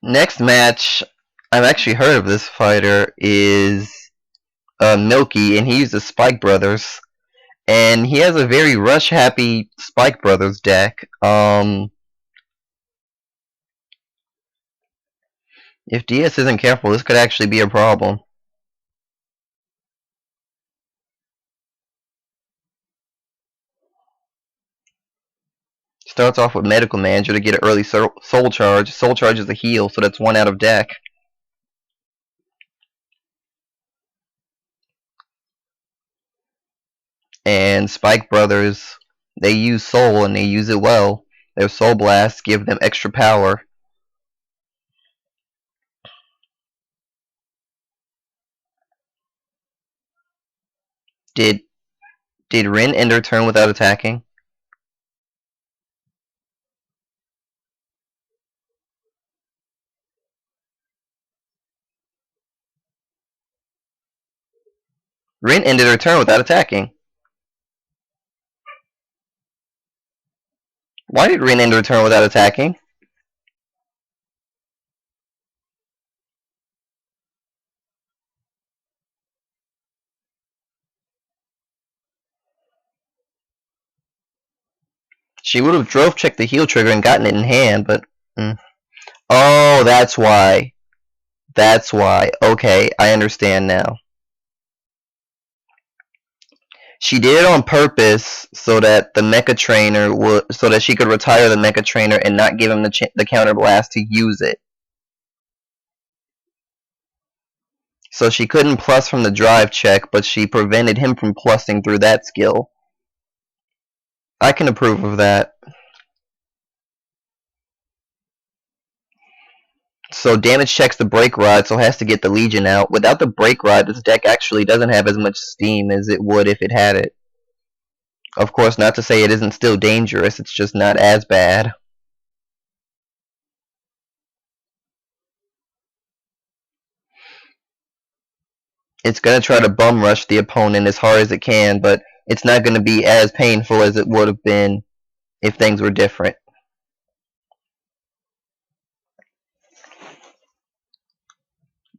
Next match, I've actually heard of this fighter, is Milky, and he uses Spike Brothers. And he has a very rush-happy Spike Brothers deck. If DS isn't careful, this could actually be a problem. Starts off with Medical Manager to get an early Soul Charge. Soul Charge is a heal, so that's one out of deck. And Spike Brothers, they use Soul and they use it well. Their Soul Blasts give them extra power. Did Rin end her turn without attacking? Rin ended her turn without attacking. Why did Rin end her turn without attacking? She would have drove checked the heal trigger and gotten it in hand, but... Oh, that's why. That's why. Okay, I understand now. She did it on purpose so that the Mecha Trainer would, so that she could retire the Mecha Trainer and not give him the counter blast to use it. So she couldn't plus from the drive check, but she prevented him from plussing through that skill. I can approve of that. So damage checks the Break Rod, so has to get the Legion out. Without the Break Rod, this deck actually doesn't have as much steam as it would if it had it. Of course, not to say it isn't still dangerous, it's just not as bad. It's going to try to bum rush the opponent as hard as it can, but it's not going to be as painful as it would have been if things were different.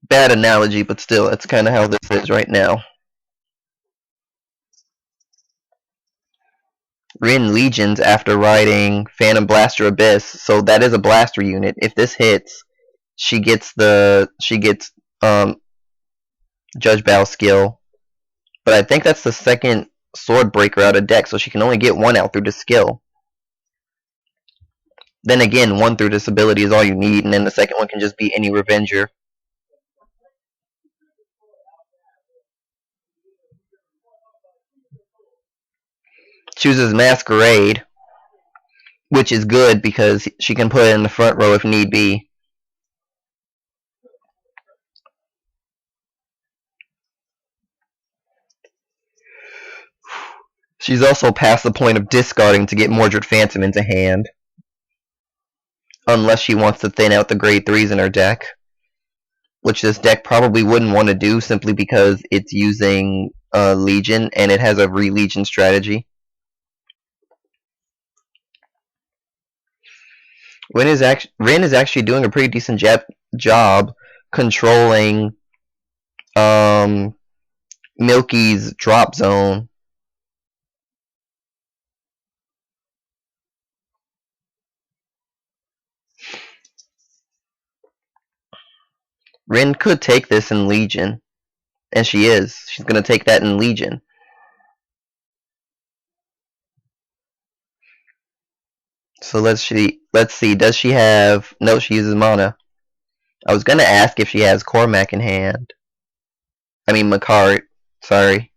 Bad analogy, but still, that's kind of how this is right now. Rin Legions after riding Phantom Blaster Abyss, so that is a blaster unit. If this hits, she gets Judge Battle skill. But I think that's the second Sword Breaker out of deck, so she can only get one out through the skill. Then again, one through this ability is all you need, and then the second one can just be any Revenger. Chooses Masquerade, which is good because she can put it in the front row if need be. She's also past the point of discarding to get Mordred Phantom into hand. Unless she wants to thin out the grade 3s in her deck. Which this deck probably wouldn't want to do simply because it's using Legion and it has a re-Legion strategy. Rin is actually doing a pretty decent job controlling Milky's drop zone. Rin could take this in Legion, and she is. She's going to take that in Legion. So let's see. Does she have... No, she uses mana. I was going to ask if she has Cormac in hand. I mean Makart. Sorry.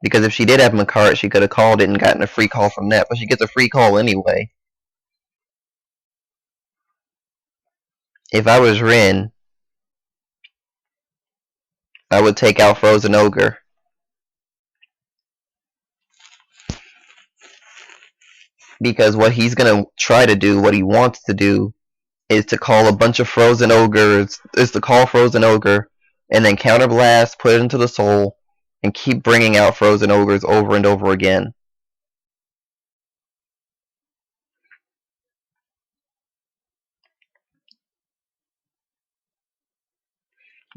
Because if she did have Makart, she could have called it and gotten a free call from that. But she gets a free call anyway. If I was Rin, I would take out Frozen Ogre. Because what he's going to try to do, what he wants to do, is to call a bunch of Frozen Ogres, is to call Frozen Ogre, and then counterblast, put it into the soul, and keep bringing out Frozen Ogres over and over again.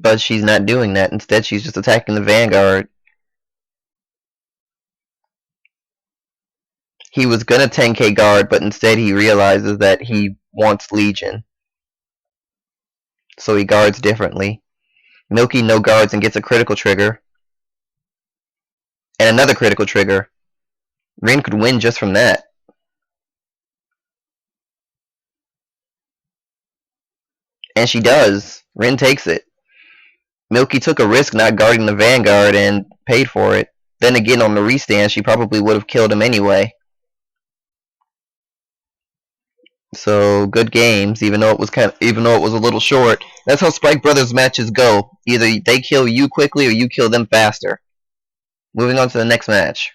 But she's not doing that. Instead, she's just attacking the Vanguard. He was gonna 10k guard, but instead he realizes that he wants Legion. So he guards differently. Milky no guards and gets a critical trigger. And another critical trigger. Rin could win just from that. And she does. Rin takes it. Milky took a risk not guarding the Vanguard and paid for it. Then again, on the restand, she probably would have killed him anyway. So good games, even though it was a little short. That's how Spike Brothers matches go. Either they kill you quickly or you kill them faster. Moving on to the next match.